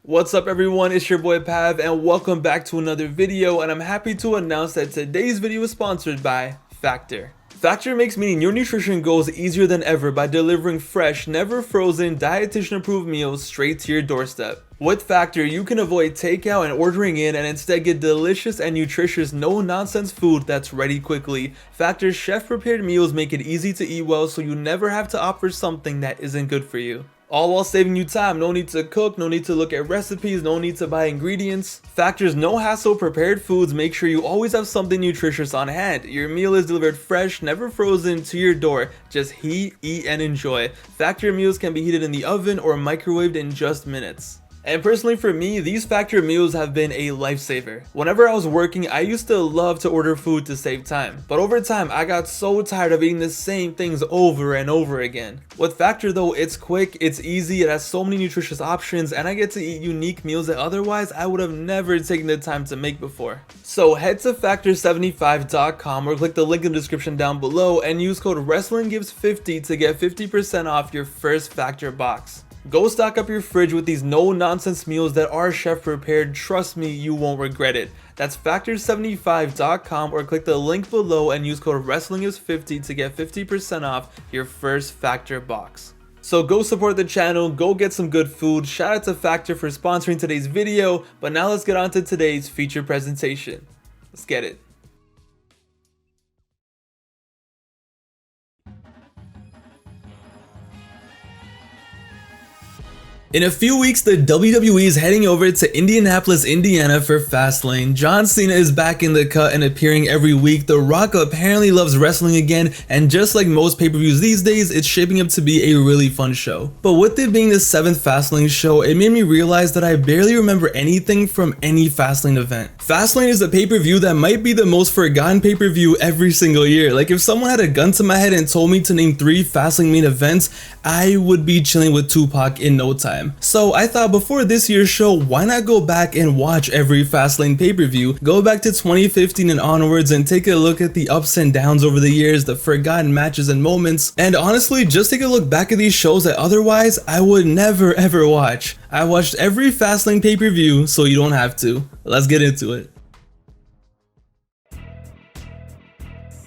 What's up everyone, it's your boy Pav and welcome back to another video, and I'm happy to announce that today's video is sponsored by Factor. Factor makes meeting your nutrition goals easier than ever by delivering fresh, never frozen, dietitian approved meals straight to your doorstep. With Factor, you can avoid takeout and ordering in and instead get delicious and nutritious no-nonsense food that's ready quickly. Factor's chef-prepared meals make it easy to eat well, so you never have to opt for something that isn't good for you. All while saving you time. No need to cook, no need to look at recipes, no need to buy ingredients. Factor's no hassle prepared foods make sure you always have something nutritious on hand. Your meal is delivered fresh, never frozen, to your door. Just heat, eat, and enjoy. Factor meals can be heated in the oven or microwaved in just minutes. And personally for me, these Factor meals have been a lifesaver. Whenever I was working, I used to love to order food to save time. But over time, I got so tired of eating the same things over and over again. With Factor though, it's quick, it's easy, it has so many nutritious options, and I get to eat unique meals that otherwise I would have never taken the time to make before. So head to factor75.com or click the link in the description down below and use code Wrestlingifs50 to get 50% off your first Factor box. Go stock up your fridge with these no-nonsense meals that are chef prepared. Trust me, you won't regret it. That's factor75.com or click the link below and use code Wrestlingifs50 to get 50% off your first Factor box. So go support the channel, go get some good food. Shout out to Factor for sponsoring today's video, but now let's get on to today's feature presentation. Let's get it. In a few weeks, the WWE is heading over to Indianapolis, Indiana for Fastlane. John Cena is back in the cut and appearing every week. The Rock apparently loves wrestling again, and just like most pay-per-views these days, it's shaping up to be a really fun show. But with it being the 7th Fastlane show, it made me realize that I barely remember anything from any Fastlane event. Fastlane is a pay-per-view that might be the most forgotten pay-per-view every single year. Like if someone had a gun to my head and told me to name 3 Fastlane main events, I would be chilling with Tupac in no time. So I thought before this year's show, why not go back and watch every Fastlane pay-per-view, go back to 2015 and onwards and take a look at the ups and downs over the years, the forgotten matches and moments, and honestly just take a look back at these shows that otherwise I would never ever watch. I watched every Fastlane pay-per-view, so you don't have to. Let's get into it.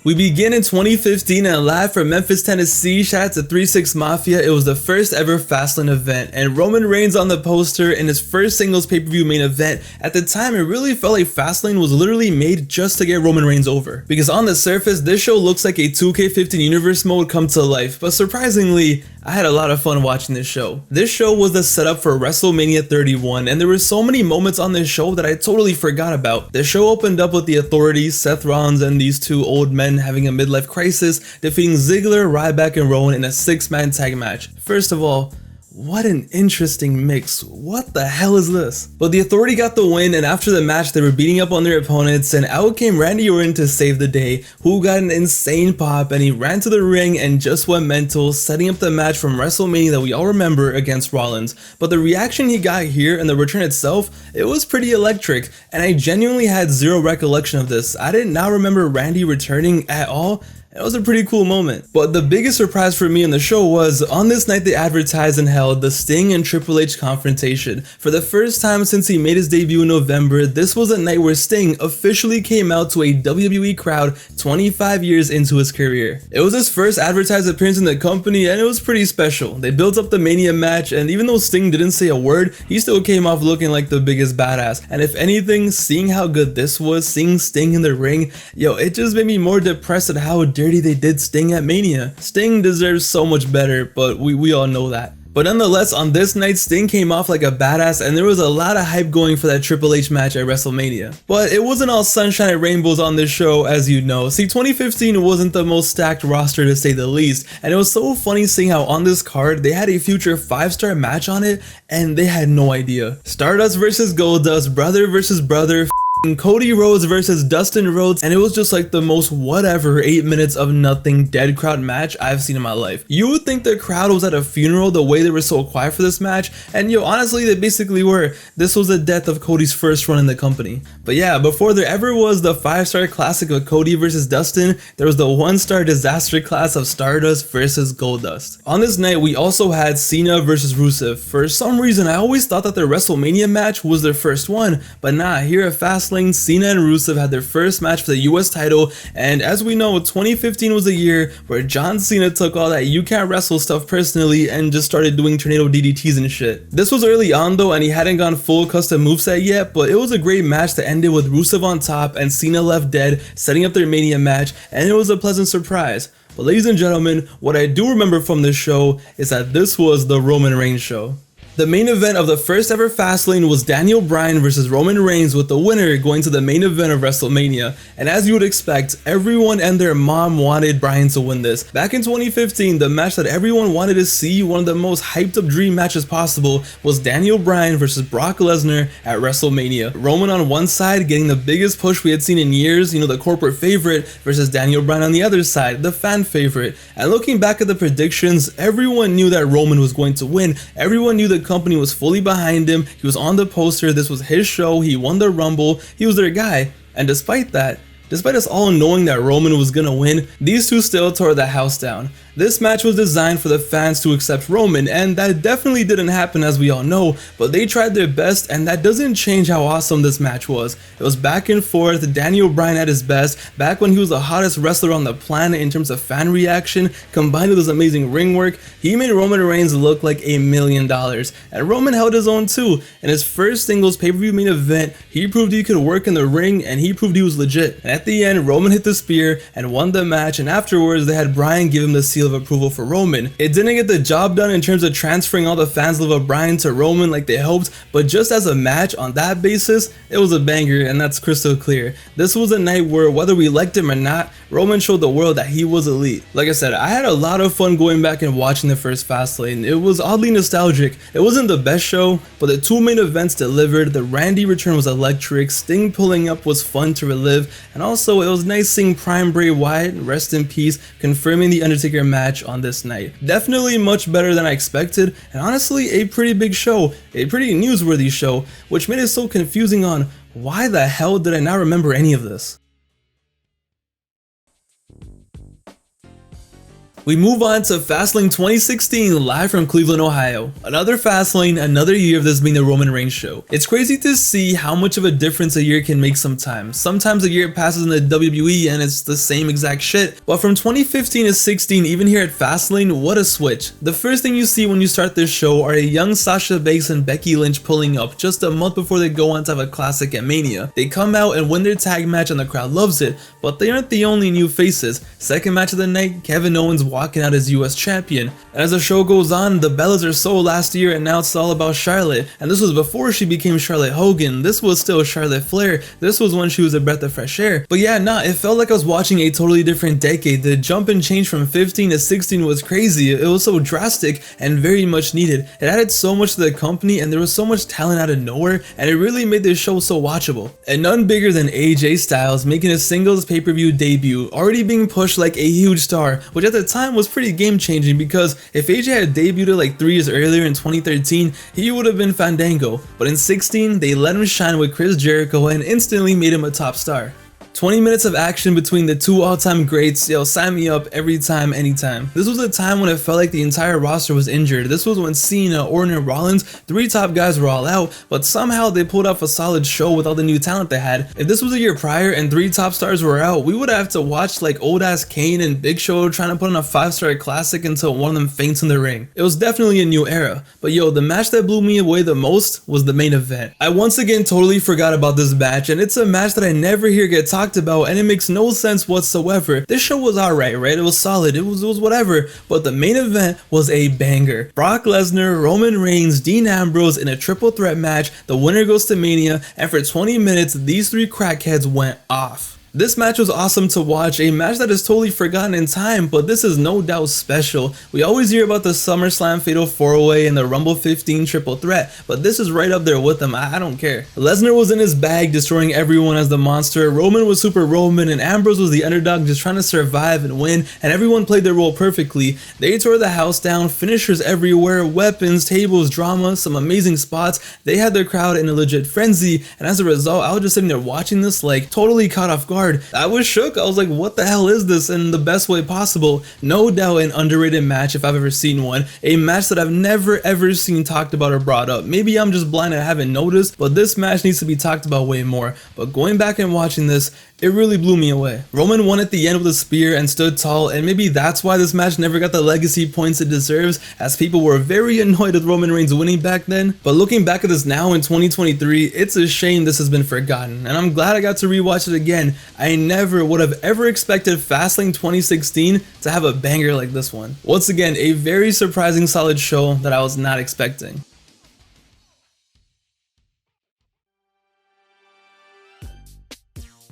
We begin in 2015 and live from Memphis, Tennessee. Shout out to 3-6 Mafia. It was the first ever Fastlane event, and Roman Reigns on the poster in his first singles pay-per-view main event. At the time, it really felt like Fastlane was literally made just to get Roman Reigns over. Because on the surface, this show looks like a 2K15 universe mode come to life, but surprisingly, I had a lot of fun watching this show. This show was the setup for WrestleMania 31, and there were so many moments on this show that I totally forgot about. The show opened up with the Authority, Seth Rollins, and these two old men having a midlife crisis, defeating Ziggler, Ryback, and Rowan in a 6-man tag match. First of all, what an interesting mix. What the hell is this? But the Authority got the win, and after the match they were beating up on their opponents, and out came Randy Orton to save the day, who got an insane pop, and he ran to the ring and just went mental, setting up the match from WrestleMania that we all remember against Rollins. But the reaction he got here and the return itself, it was pretty electric, and I genuinely had zero recollection of this. I did not remember Randy returning at all. It was a pretty cool moment. But the biggest surprise for me in the show was, on this night they advertised and held the Sting and Triple H confrontation. For the first time since he made his debut in November, this was a night where Sting officially came out to a WWE crowd 25 years into his career. It was his first advertised appearance in the company, and it was pretty special. They built up the Mania match, and even though Sting didn't say a word, he still came off looking like the biggest badass. And if anything, seeing how good this was, seeing Sting in the ring, yo, it just made me more depressed at how dirty they did Sting at Mania. Sting deserves so much better, but we all know that. But nonetheless, on this night, Sting came off like a badass, and there was a lot of hype going for that Triple H match at WrestleMania. But it wasn't all sunshine and rainbows on this show, as you know. See, 2015 wasn't the most stacked roster to say the least, and it was so funny seeing how on this card, they had a future 5-star match on it, and they had no idea. Stardust versus Goldust, brother versus brother, Cody Rhodes versus Dustin Rhodes, and it was just like the most whatever 8 minutes of nothing dead crowd match I've seen in my life. You would think the crowd was at a funeral the way they were so quiet for this match, and yo, honestly they basically were. This was the death of Cody's first run in the company. But yeah, before there ever was the 5-star classic of Cody versus Dustin, there was the 1-star disaster class of Stardust versus Goldust. On this night we also had Cena versus Rusev. For some reason I always thought that their WrestleMania match was their first one, but nah, here at Fastlane, Cena and Rusev had their first match for the US title, and as we know, 2015 was a year where John Cena took all that you can't wrestle stuff personally and just started doing tornado DDTs and shit. This was early on though, and he hadn't gone full custom moveset yet, but it was a great match that ended with Rusev on top and Cena left dead, setting up their Mania match, and it was a pleasant surprise. But ladies and gentlemen, what I do remember from this show is that this was the Roman Reigns show. The main event of the first ever Fastlane was Daniel Bryan versus Roman Reigns, with the winner going to the main event of WrestleMania. And as you would expect, everyone and their mom wanted Bryan to win this. Back in 2015, the match that everyone wanted to see, one of the most hyped up dream matches possible, was Daniel Bryan versus Brock Lesnar at WrestleMania. Roman on one side getting the biggest push we had seen in years, you know, the corporate favorite, versus Daniel Bryan on the other side, the fan favorite. And looking back at the predictions, everyone knew that Roman was going to win. Everyone knew the company was fully behind him. He was on the poster. This was his show. He won the Rumble. He was their guy. And despite us all knowing that Roman was gonna win, these two still tore the house down. This match was designed for the fans to accept Roman, and that definitely didn't happen, as we all know, but they tried their best, and that doesn't change how awesome this match was. It was back and forth, Daniel Bryan at his best, back when he was the hottest wrestler on the planet in terms of fan reaction, combined with his amazing ring work. He made Roman Reigns look like $1 million, and Roman held his own too. In his first singles pay-per-view main event, he proved he could work in the ring, and he proved he was legit. And at the end, Roman hit the spear and won the match, and afterwards they had Bryan give him the seal of approval for Roman. It didn't get the job done in terms of transferring all the fans' love of Bryan to Roman like they hoped, but just as a match on that basis, it was a banger, and that's crystal clear. This was a night where, whether we liked him or not, Roman showed the world that he was elite. Like I said, I had a lot of fun going back and watching the first Fastlane. It was oddly nostalgic. It wasn't the best show, but the two main events delivered. The Randy return was electric, Sting pulling up was fun to relive, and also it was nice seeing Prime Bray Wyatt, rest in peace, confirming the Undertaker match on this night. Definitely much better than I expected, and honestly a pretty big show, a pretty newsworthy show, which made it so confusing on why the hell did I not remember any of this. We move on to Fastlane 2016, live from Cleveland, Ohio. Another Fastlane, another year of this being the Roman Reigns show. It's crazy to see how much of a difference a year can make sometimes. Sometimes a year passes in the WWE and it's the same exact shit. But from 2015 to 16, even here at Fastlane, what a switch. The first thing you see when you start this show are a young Sasha Banks and Becky Lynch pulling up just a month before they go on to have a classic at Mania. They come out and win their tag match and the crowd loves it, but they aren't the only new faces. Second match of the night, Kevin Owens walking out as US champion. And as the show goes on, the Bellas are sold last year and now it's all about Charlotte. And this was before she became Charlotte Hogan. This was still Charlotte Flair. This was when she was a breath of fresh air. But yeah, nah, it felt like I was watching a totally different decade. The jump and change from 15 to 16 was crazy. It was so drastic and very much needed. It added so much to the company and there was so much talent out of nowhere, and it really made this show so watchable. And none bigger than AJ Styles making a singles pay-per-view debut, already being pushed like a huge star, which at the time was pretty game changing, because if AJ had debuted like 3 years earlier in 2013, he would have been Fandango. But in 16, they let him shine with Chris Jericho and instantly made him a top star. 20 minutes of action between the two all-time greats. Yo, sign me up every time, anytime. This was a time when it felt like the entire roster was injured. This was when Cena, Orton, and Rollins, 3 top guys, were all out, but somehow they pulled off a solid show with all the new talent they had. If this was a year prior and 3 top stars were out, we would have to watch like old-ass Kane and Big Show trying to put on a 5-star classic until one of them faints in the ring. It was definitely a new era. But yo, the match that blew me away the most was the main event. I once again totally forgot about this match, and it's a match that I never hear get talked about, and it makes no sense whatsoever. This show was alright, right? It was solid, it was whatever, but the main event was a banger. Brock Lesnar, Roman Reigns, Dean Ambrose in a triple threat match. The winner goes to Mania, and for 20 minutes these 3 crackheads went off. This match was awesome to watch, a match that is totally forgotten in time, but this is no doubt special. We always hear about the SummerSlam Fatal 4-Way and the Rumble 15 Triple Threat, but this is right up there with them. I don't care. Lesnar was in his bag, destroying everyone as the monster. Roman was Super Roman, and Ambrose was the underdog, just trying to survive and win, and everyone played their role perfectly. They tore the house down, finishers everywhere, weapons, tables, drama, some amazing spots. They had their crowd in a legit frenzy, and as a result, I was just sitting there watching this, like, totally caught off guard. I was shook. I was like, what the hell is this, in the best way possible? No doubt an underrated match if I've ever seen one. A match that I've never ever seen talked about or brought up. Maybe I'm just blind and I haven't noticed, but this match needs to be talked about way more. But going back and watching this, it really blew me away. Roman won at the end with a spear and stood tall, and maybe that's why this match never got the legacy points it deserves, as people were very annoyed with Roman Reigns winning back then. But looking back at this now in 2023, it's a shame this has been forgotten, and I'm glad I got to rewatch it again. I never would have ever expected Fastlane 2016 to have a banger like this one. Once again, a very surprising solid show that I was not expecting.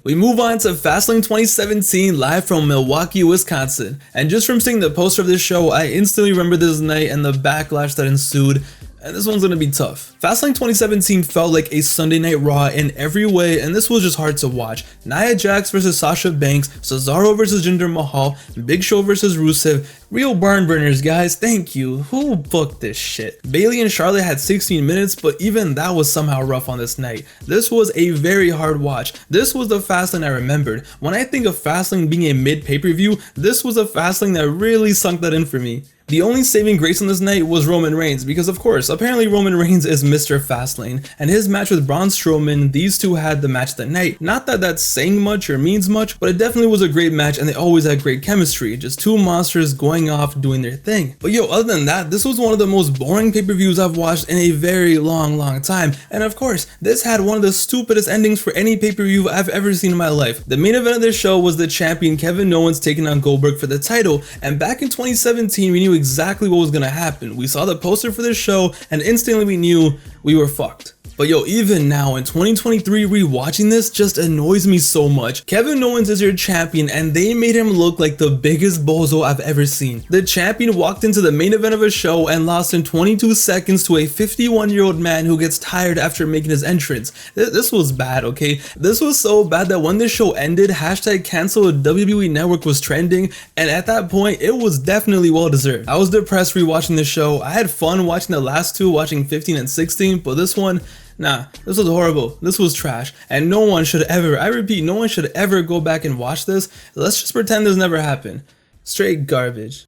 We move on to Fastlane 2017 live from Milwaukee, Wisconsin. And just from seeing the poster of this show, I instantly remember this night and the backlash that ensued. And this one's gonna be tough. Fastlane 2017 felt like a Sunday Night Raw in every way, and this was just hard to watch. Nia Jax versus Sasha Banks, Cesaro versus Jinder Mahal, Big Show versus Rusev. Real barn burners, guys, thank you. Who booked this shit? Bayley and Charlotte had 16 minutes, but even that was somehow rough on this night. This was a very hard watch. This was the Fastlane I remembered. When I think of Fastlane being a mid pay-per-view, this was a Fastlane that really sunk that in for me. The only saving grace on this night was Roman Reigns, because of course, apparently Roman Reigns is Mr. Fastlane, and his match with Braun Strowman, these two had the match that night. Not that that's saying much or means much, but it definitely was a great match, and they always had great chemistry, just two monsters going off doing their thing. But yo, other than that, this was one of the most boring pay-per-views I've watched in a very long time, and of course, this had one of the stupidest endings for any pay-per-view I've ever seen in my life. The main event of this show was the champion Kevin Owens taking on Goldberg for the title, and back in 2017, we knew exactly what was gonna happen. We saw the poster for this show and instantly we knew we were fucked. But yo, even now in 2023, rewatching this just annoys me so much. Kevin Owens is your champion and they made him look like the biggest bozo I've ever seen. The champion walked into the main event of a show and lost in 22 seconds to a 51-year-old man who gets tired after making his entrance. This was bad, okay? This was so bad that when this show ended, hashtag cancel WWE Network was trending, and at that point, it was definitely well deserved. I was depressed rewatching the show. I had fun watching the last two, watching 15 and 16, but this one, nah, this was horrible. This was trash. And no one should ever, I repeat, no one should ever go back and watch this. Let's just pretend this never happened. Straight garbage.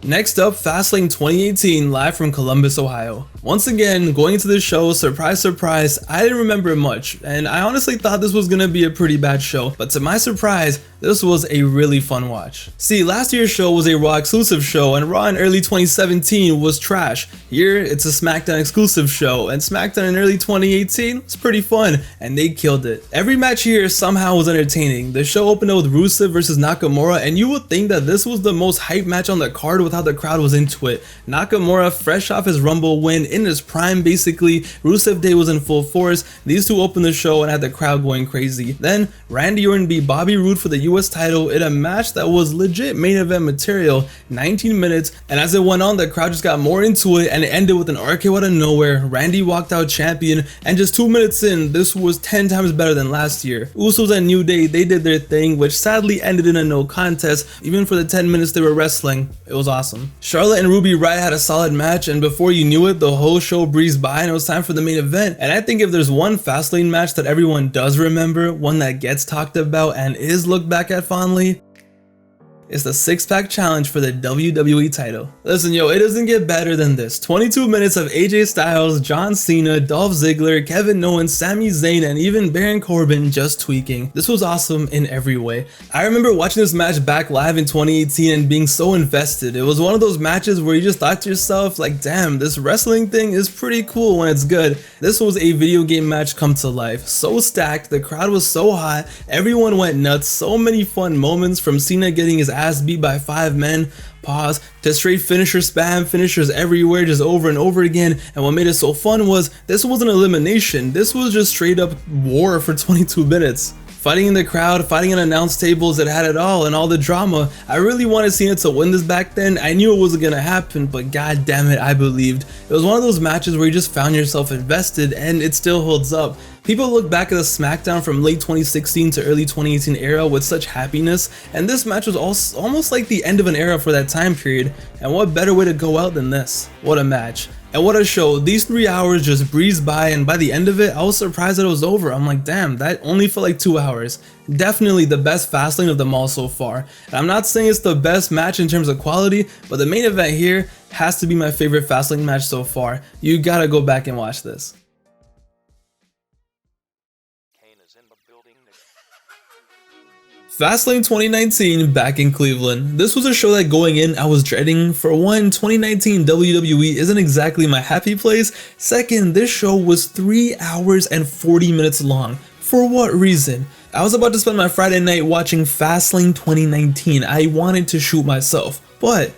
Next up, Fastlane 2018 live from Columbus, Ohio. Once again, going into this show, surprise, surprise, I didn't remember much, and I honestly thought this was gonna be a pretty bad show, but to my surprise, this was a really fun watch. See, last year's show was a Raw exclusive show, and Raw in early 2017 was trash. Here, it's a SmackDown exclusive show, and SmackDown in early 2018 was pretty fun, and they killed it. Every match here somehow was entertaining. The show opened up with Rusev versus Nakamura, and you would think that this was the most hyped match on the card with how the crowd was into it. Nakamura, fresh off his Rumble win, in his prime basically, Rusev Day was in full force. These two opened the show and had the crowd going crazy. Then, Randy Orton beat Bobby Roode for the US title in a match that was legit main event material, 19 minutes, and as it went on, the crowd just got more into it and it ended with an RKO out of nowhere. Randy walked out champion, and just 2 minutes in, this was 10 times better than last year. Usos and New Day, they did their thing, which sadly ended in a no contest. Even for the 10 minutes they were wrestling, it was awesome. Charlotte and Ruby Riott had a solid match, and before you knew it, the whole show breezed by and it was time for the main event. And I think if there's one Fastlane match that everyone does remember, one that gets talked about and is looked back at fondly, is the six-pack challenge for the WWE title. Listen, yo, it doesn't get better than this. 22 minutes of AJ Styles, John Cena, Dolph Ziggler, Kevin Owens, Sami Zayn, and even Baron Corbin just tweaking. This was awesome in every way. I remember watching this match back live in 2018 and being so invested. It was one of those matches where you just thought to yourself, like, damn, this wrestling thing is pretty cool when it's good. This was a video game match come to life. So stacked, the crowd was so hot, everyone went nuts, so many fun moments, from Cena getting his ass beat by 5 men. pause, to straight finisher spam, finishers everywhere, just over and over again. And what made it so fun was this wasn't elimination, this was just straight up war for 22 minutes. Fighting in the crowd, fighting on announce tables, it had it all and all the drama. I really wanted Cena to win this back then. I knew it wasn't gonna happen, but god damn it, I believed. It was one of those matches where you just found yourself invested, and it still holds up. People look back at the SmackDown from late 2016 to early 2018 era with such happiness, and this match was also almost like the end of an era for that time period. And what better way to go out than this? What a match. And what a show. These 3 hours just breezed by, and by the end of it, I was surprised that it was over. I'm like, damn, that only felt like 2 hours. Definitely the best Fastlane of them all so far. And I'm not saying it's the best match in terms of quality, but the main event here has to be my favorite Fastlane match so far. You gotta go back and watch this. Fastlane 2019 back in Cleveland. This was a show that going in I was dreading. For one, 2019 WWE isn't exactly my happy place. Second, this show was 3 hours and 40 minutes long. For what reason? I was about to spend my Friday night watching Fastlane 2019. I wanted to shoot myself, but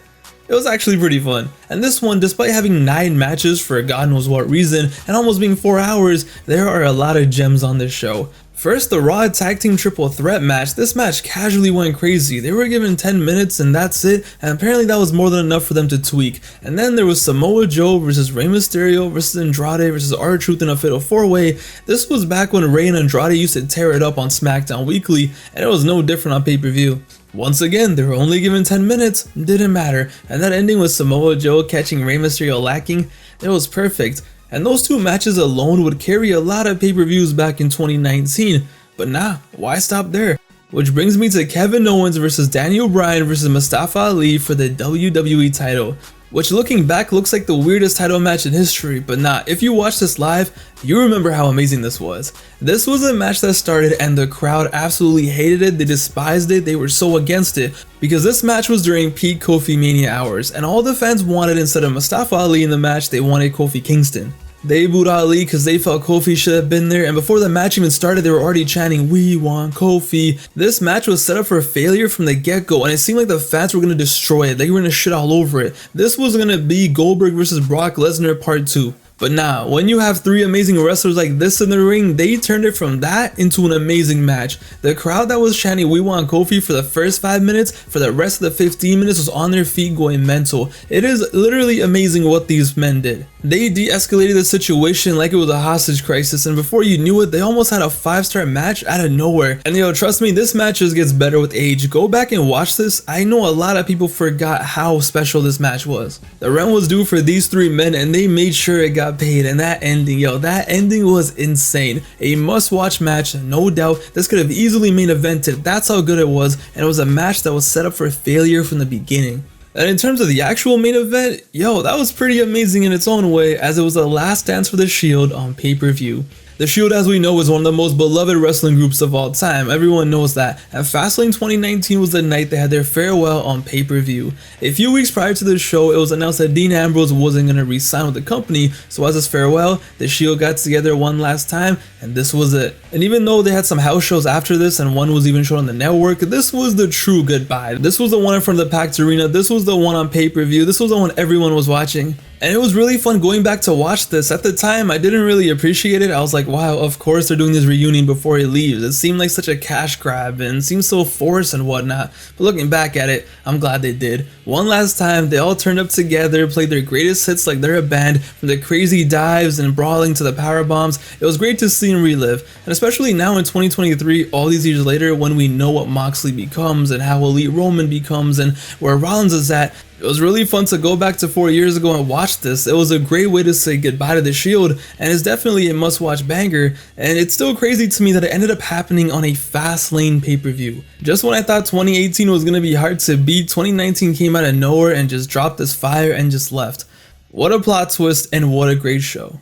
it was actually pretty fun. And this one, despite having 9 matches for God knows what reason and almost being 4 hours, there are a lot of gems on this show. First, the Raw Tag Team Triple Threat match. This match casually went crazy. They were given 10 minutes and that's it, and apparently that was more than enough for them to tweak. And then there was Samoa Joe versus Rey Mysterio versus Andrade versus R-Truth in a Fatal 4-Way. This was back when Rey and Andrade used to tear it up on SmackDown Weekly, and it was no different on pay-per-view. Once again, they were only given 10 minutes, didn't matter, and that ending with Samoa Joe catching Rey Mysterio lacking, it was perfect. And those 2 matches alone would carry a lot of pay-per-views back in 2019, but nah, why stop there? Which brings me to Kevin Owens versus Daniel Bryan versus Mustafa Ali for the WWE title, which looking back looks like the weirdest title match in history, but nah, if you watch this live, you remember how amazing this was. This was a match that started and the crowd absolutely hated it, they despised it, they were so against it, because this match was during peak Kofi Mania hours, and all the fans wanted, instead of Mustafa Ali in the match, they wanted Kofi Kingston. They booed Ali because they felt Kofi should have been there, and before the match even started they were already chanting, "We want Kofi." This match was set up for failure from the get-go, and it seemed like the fans were going to destroy it. They were going to shit all over it. This was going to be Goldberg versus Brock Lesnar Part 2. But nah, when you have 3 amazing wrestlers like this in the ring, they turned it from that into an amazing match. The crowd that was chanting "We want Kofi" for the first 5 minutes, for the rest of the 15 minutes was on their feet going mental. It is literally amazing what these men did. They de-escalated the situation like it was a hostage crisis, and before you knew it, they almost had a 5-star match out of nowhere. And yo, trust me, this match just gets better with age. Go back and watch this. I know a lot of people forgot how special this match was. The rent was due for these 3 men, and they made sure it got paid. And that ending, yo, that ending was insane. A must-watch match, no doubt. This could have easily main evented. That's how good it was, and it was a match that was set up for failure from the beginning. And in terms of the actual main event, yo, that was pretty amazing in its own way, as it was the last dance for the Shield on pay-per-view. The Shield, as we know, is one of the most beloved wrestling groups of all time. Everyone knows that. And Fastlane 2019 was the night they had their farewell on pay-per-view. A few weeks prior to the show, it was announced that Dean Ambrose wasn't going to re-sign with the company, so as his farewell, the Shield got together one last time, and this was it. And even though they had some house shows after this, and one was even shown on the network, this was the true goodbye. This was the one in front of the packed arena, this was the one on pay-per-view, this was the one everyone was watching. And it was really fun going back to watch this. At the time, I didn't really appreciate it. I was like, wow, of course they're doing this reunion before he leaves. It seemed like such a cash grab and seemed so forced and whatnot. But looking back at it, I'm glad they did. One last time, they all turned up together, played their greatest hits like they're a band, from the crazy dives and brawling to the power bombs. It was great to see and relive. And especially now in 2023, all these years later, when we know what Moxley becomes and how elite Roman becomes and where Rollins is at, it was really fun to go back to 4 years ago and watch this. It was a great way to say goodbye to the Shield, and it's definitely a must-watch banger, and it's still crazy to me that it ended up happening on a Fastlane pay-per-view. Just when I thought 2018 was going to be hard to beat, 2019 came out of nowhere and just dropped this fire and just left. What a plot twist, and what a great show.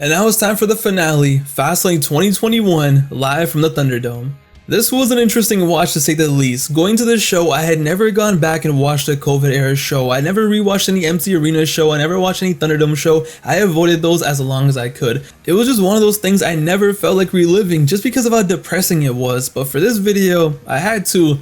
And now it's time for the finale, Fastlane 2021, live from the Thunderdome. This was an interesting watch to say the least. Going to this show, I had never gone back and watched a COVID era show. I never rewatched any empty arena show. I never watched any Thunderdome show. I avoided those as long as I could. It was just one of those things I never felt like reliving just because of how depressing it was. But for this video, I had to,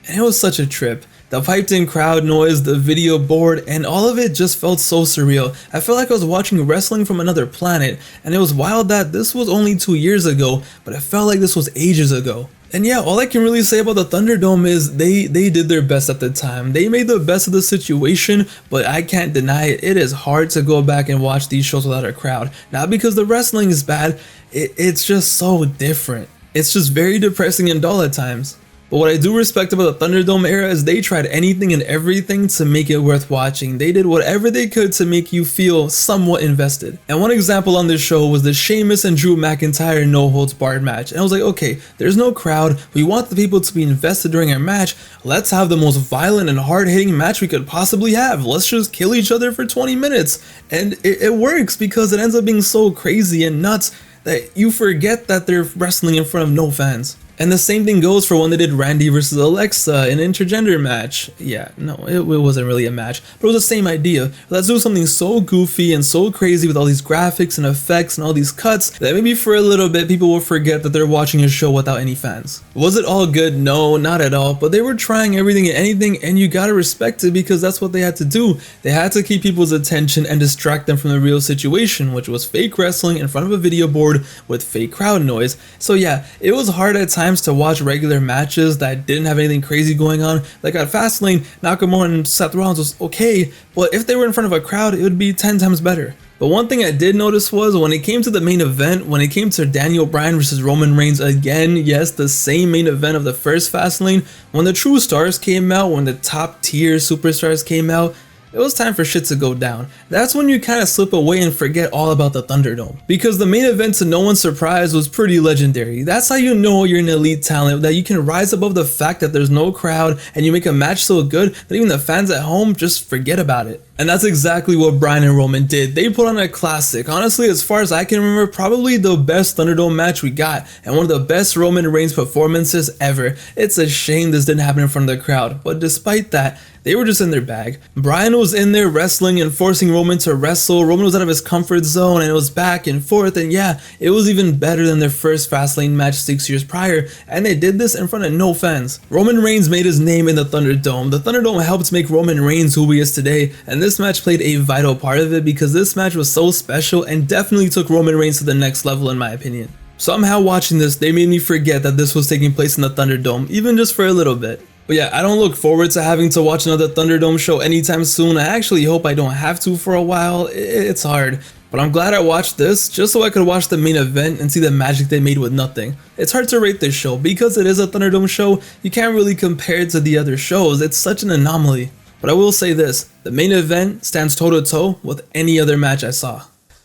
and it was such a trip. The piped in crowd noise, the video board, and all of it just felt so surreal. I felt like I was watching wrestling from another planet, and it was wild that this was only 2 years ago, but it felt like this was ages ago. And yeah, all I can really say about the Thunderdome is they did their best at the time. They made the best of the situation, but I can't deny it. It is hard to go back and watch these shows without a crowd. Not because the wrestling is bad, it's just so different. It's just very depressing and dull at times. But what I do respect about the Thunderdome era is they tried anything and everything to make it worth watching. They did whatever they could to make you feel somewhat invested. And one example on this show was the Sheamus and Drew McIntyre no holds barred match. And I was like, okay, there's no crowd. We want the people to be invested during our match. Let's have the most violent and hard-hitting match we could possibly have. Let's just kill each other for 20 minutes. And it works because it ends up being so crazy and nuts that you forget that they're wrestling in front of no fans. And the same thing goes for when they did Randy versus Alexa, an intergender match. Yeah, no, it wasn't really a match, but it was the same idea. Let's do something so goofy and so crazy with all these graphics and effects and all these cuts that maybe for a little bit people will forget that they're watching a show without any fans. Was it all good? No, not at all, but they were trying everything and anything, and you gotta respect it because that's what they had to do. They had to keep people's attention and distract them from the real situation, which was fake wrestling in front of a video board with fake crowd noise. So yeah, it was hard at times to watch regular matches that didn't have anything crazy going on. Like at Fastlane, Nakamura and Seth Rollins was okay, but if they were in front of a crowd, it would be 10 times better. But one thing I did notice was when it came to the main event, when it came to Daniel Bryan versus Roman Reigns again, yes, the same main event of the first Fastlane, when the true stars came out, when the top tier superstars came out, it was time for shit to go down. That's when you kind of slip away and forget all about the Thunderdome. Because the main event, to no one's surprise, was pretty legendary. That's how you know you're an elite talent, that you can rise above the fact that there's no crowd and you make a match so good that even the fans at home just forget about it. And that's exactly what Bryan and Roman did. They put on a classic. Honestly, as far as I can remember, probably the best Thunderdome match we got, and one of the best Roman Reigns performances ever. It's a shame this didn't happen in front of the crowd, but despite that, they were just in their bag. Bryan was in there wrestling and forcing Roman to wrestle. Roman was out of his comfort zone and it was back and forth, and yeah, it was even better than their first Fastlane match 6 years prior, and they did this in front of no fans. Roman Reigns made his name in the Thunderdome. The Thunderdome helped make Roman Reigns who he is today, and this match played a vital part of it because this match was so special and definitely took Roman Reigns to the next level in my opinion. Somehow watching this, they made me forget that this was taking place in the Thunderdome, even just for a little bit. But yeah, I don't look forward to having to watch another Thunderdome show anytime soon. I actually hope I don't have to for a while. It's hard. But I'm glad I watched this just so I could watch the main event and see the magic they made with nothing. It's hard to rate this show because it is a Thunderdome show. You can't really compare it to the other shows. It's such an anomaly. But I will say this, the main event stands toe to toe with any other match I saw.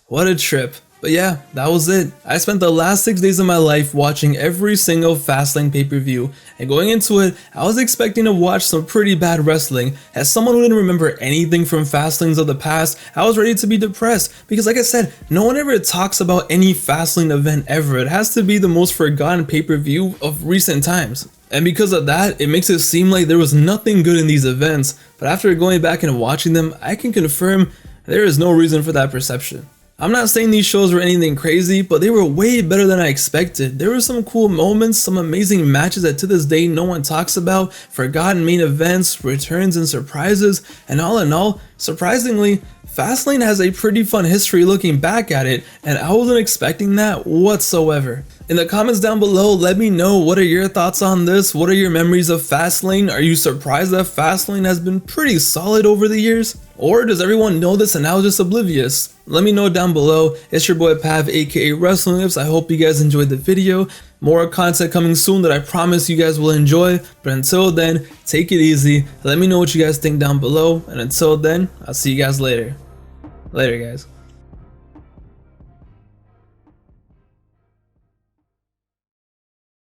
What a trip. But yeah, that was it. I spent the last 6 days of my life watching every single Fastlane pay-per-view, and going into it, I was expecting to watch some pretty bad wrestling. As someone who didn't remember anything from Fastlanes of the past, I was ready to be depressed, because like I said, no one ever talks about any Fastlane event ever. It has to be the most forgotten pay-per-view of recent times. And because of that, it makes it seem like there was nothing good in these events, but after going back and watching them, I can confirm there is no reason for that perception. I'm not saying these shows were anything crazy, but they were way better than I expected. There were some cool moments, some amazing matches that to this day no one talks about, forgotten main events, returns and surprises, and all in all, surprisingly, Fastlane has a pretty fun history looking back at it, and I wasn't expecting that whatsoever. In the comments down below, let me know what are your thoughts on this. What are your memories of Fastlane? Are you surprised that Fastlane has been pretty solid over the years? Or does everyone know this and now just oblivious? Let me know down below. It's your boy Pav, aka Wrestlingifs. I hope you guys enjoyed the video. More content coming soon that I promise you guys will enjoy. But until then, take it easy. Let me know what you guys think down below. And until then, I'll see you guys later. Later, guys.